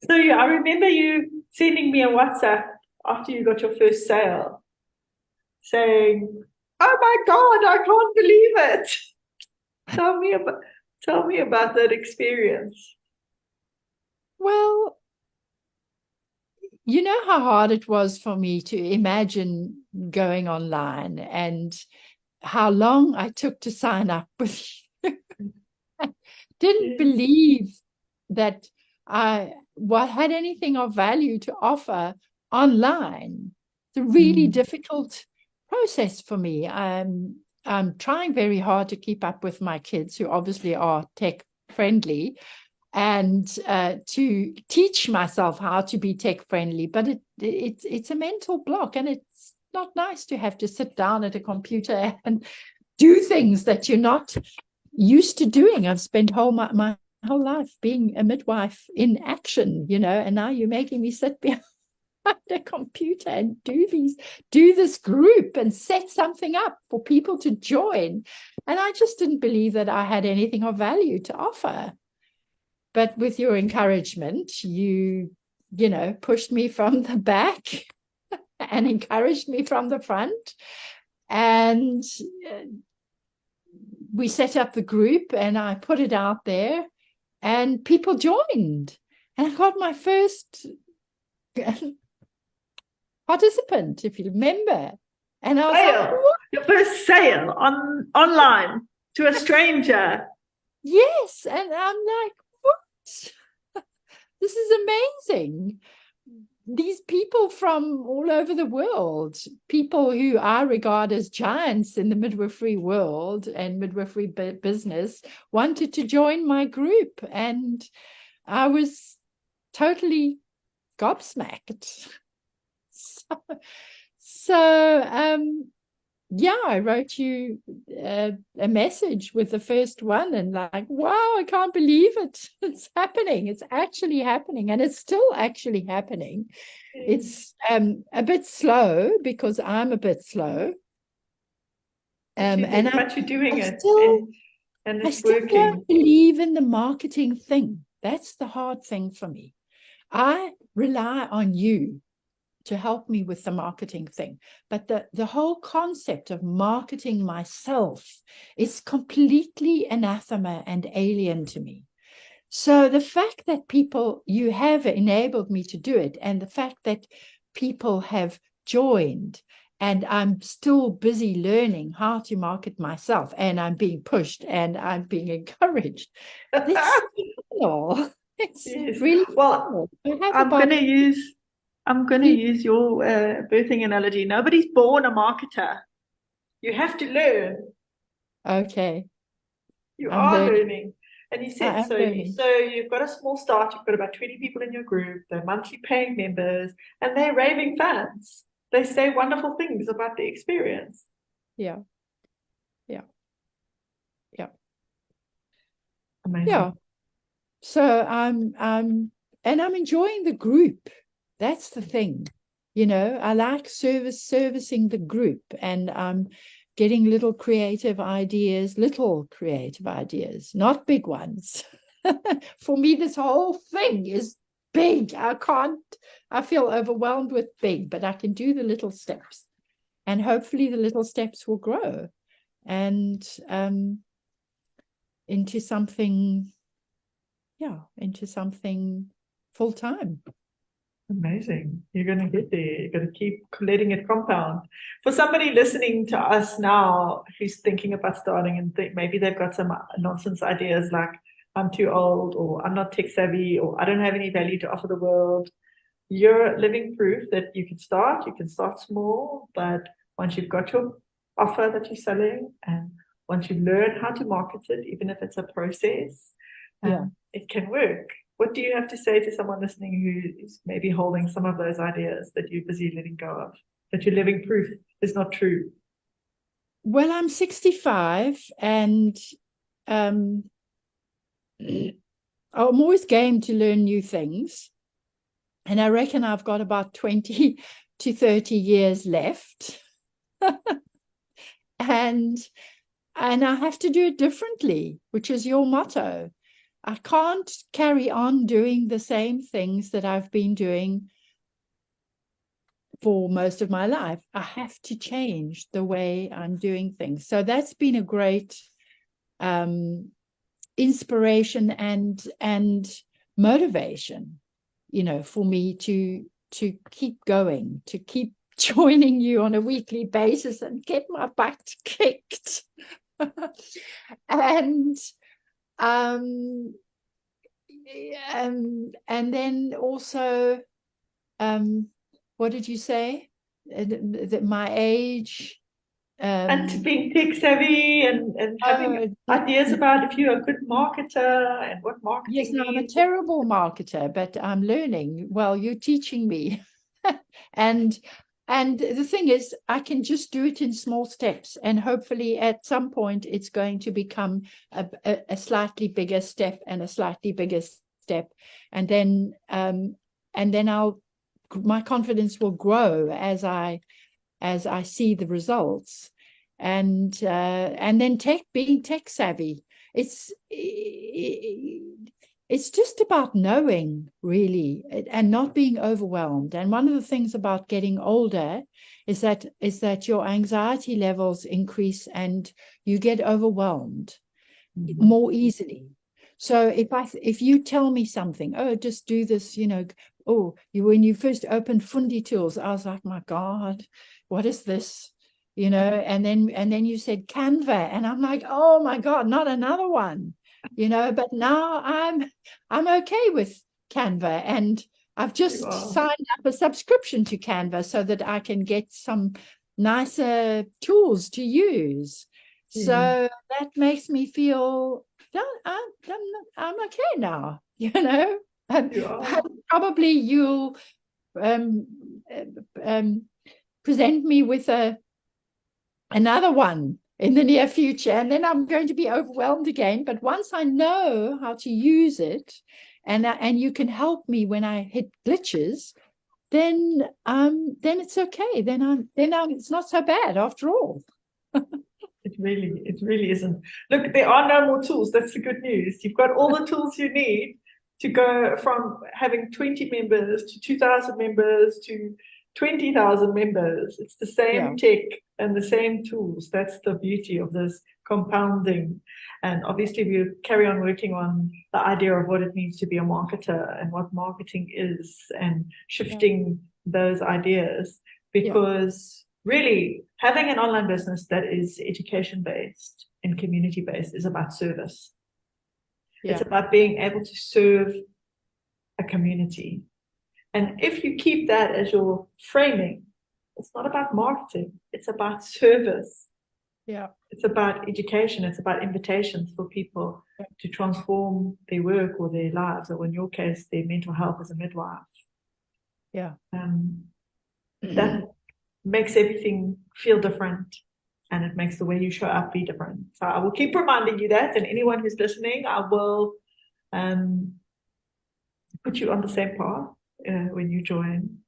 So I remember you sending me a WhatsApp after you got your first sale saying, "Oh my God, I can't believe it." Tell me about tell me about that experience. Well, you know how hard it was for me to imagine going online and how long I took to sign up with you. I didn't Yes. believe that I had anything of value to offer online. It's a really Mm. difficult process for me. I'm trying very hard to keep up with my kids, who obviously are tech friendly, and to teach myself how to be tech friendly. But it's a mental block, and it's not nice to have to sit down at a computer and do things that you're not used to doing. I've spent my whole life being a midwife in action, and now you're making me sit behind a computer and do this group and set something up for people to join. And I just didn't believe that I had anything of value to offer. But with your encouragement, you pushed me from the back and encouraged me from the front. And uh, we set up the group and I put it out there and people joined. And I got my first participant, if you remember. And I was like, Sale. what? Your first sale online to a stranger. Yes. And I'm like, what? This is amazing. These people from all over the world, people who I regard as giants in the midwifery world and midwifery business, wanted to join my group. And I was totally gobsmacked. So, so yeah, I wrote you a message with the first one and like, wow, I can't believe it. It's happening. It's actually happening. And it's still actually happening. It's a bit slow because I'm a bit slow. And But you're doing I it still and I it's still don't working. believe in the marketing thing. That's the hard thing for me. I rely on you to help me with the marketing thing. But the whole concept of marketing myself is completely anathema and alien to me. So the fact that you have enabled me to do it, and the fact that people have joined, and I'm still busy learning how to market myself, and I'm being pushed and I'm being encouraged. That's phenomenal. It's Yes. really Well, phenomenal. I have I'm about gonna use I'm gonna three. use your birthing analogy. Nobody's born a marketer. You have to learn. Okay, You I'm are learning. learning. And you said I am so. learning. So you've got a small start. You've got about 20 people in your group. They're monthly paying members, and they're raving fans. They say wonderful things about the experience. Yeah, yeah, yeah, yeah. Amazing. So and I'm enjoying the group. That's the thing. I like servicing the group, and I'm getting little creative ideas, not big ones. For me, this whole thing is big. I feel overwhelmed with big, but I can do the little steps. And hopefully the little steps will grow and into something, yeah, into something full time. Amazing. You're going to get there. You're going to keep letting it compound. For somebody listening to us now who's thinking about starting and think maybe they've got some nonsense ideas like I'm too old or I'm not tech savvy or I don't have any value to offer the world, you're living proof that you can start small, but once you've got your offer that you're selling and once you learn how to market it, even if it's a process, Yeah. it can work. What do you have to say to someone listening who is maybe holding some of those ideas that you're busy letting go of, that you're living proof is not true? Well, I'm 65 and um, I'm always game to learn new things. And I reckon I've got about 20 to 30 years left. and and I have to do it differently, which is your motto. I can't carry on doing the same things that I've been doing for most of my life. I have to change the way I'm doing things. So that's been a great inspiration and motivation, for me to keep going, to keep joining you on a weekly basis and get my butt kicked. and and then also, what did you say? That my age. And being tech savvy and having ideas about if you're a good marketer and what Yes, marketing no, I'm a means. terrible marketer, but I'm learning. Well, you're teaching me. and the thing is, I can just do it in small steps, and hopefully at some point it's going to become a slightly bigger step and a slightly bigger step, and then my confidence will grow as I see the results, and then being tech savvy. It's just about knowing, really, and not being overwhelmed. And one of the things about getting older is that your anxiety levels increase and you get overwhelmed more easily. So if you tell me something, oh, just do this, when you first opened Fundi Tools, I was like, my God, what is this? And then you said Canva, and I'm like, oh my God, not another one. But now I'm okay with Canva, and I've just signed up a subscription to Canva so that I can get some nicer tools to use. So that makes me feel I'm okay now, Probably you'll present me with another one in the near future, and then I'm going to be overwhelmed again. But once I know how to use it, and you can help me when I hit glitches, then it's okay. Then it's not so bad after all. It really isn't. Look, there are no more tools. That's the good news. You've got all the tools you need to go from having 20 members to 2,000 members to 20,000 members. It's the same tech and the same tools. That's the beauty of this compounding. And obviously, we'll carry on working on the idea of what it means to be a marketer and what marketing is, and shifting those ideas, because really, having an online business that is education-based and community-based is about service. It's about being able to serve a community. And if you keep that as your framing, it's not about marketing, it's about service. It's about education, it's about invitations for people to transform their work or their lives, or in your case, their mental health as a midwife. That makes everything feel different, and it makes the way you show up be different. So I will keep reminding you that, and anyone who's listening, I will put you on the same path when you join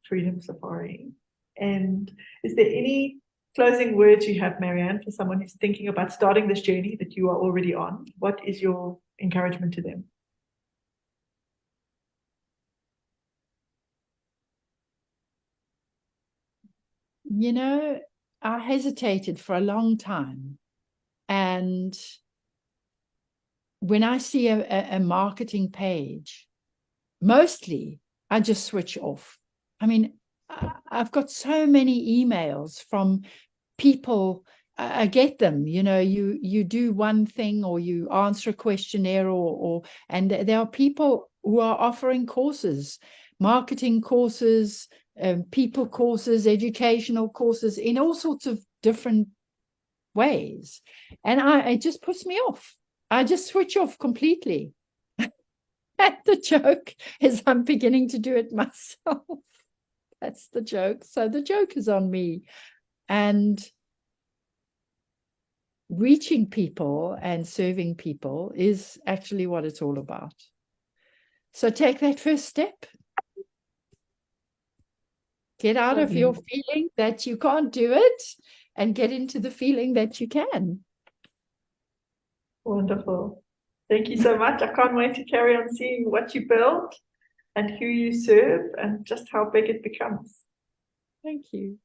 Freedom Safari. And is there any closing words you have, Marianne, for someone who's thinking about starting this journey that you are already on? What is your encouragement to them? I hesitated for a long time. And when I see a marketing page, mostly I just switch off. I mean, I've got so many emails from people. I get them, you do one thing, or you answer a questionnaire, and there are people who are offering courses, marketing courses, people courses, educational courses in all sorts of different ways. And it just puts me off. I just switch off completely. And the joke is I'm beginning to do it myself. That's the joke. So the joke is on me. And reaching people and serving people is actually what it's all about. So take that first step. Get out of your feeling that you can't do it and get into the feeling that you can. Wonderful. Thank you so much. I can't wait to carry on seeing what you build and who you serve and just how big it becomes. Thank you.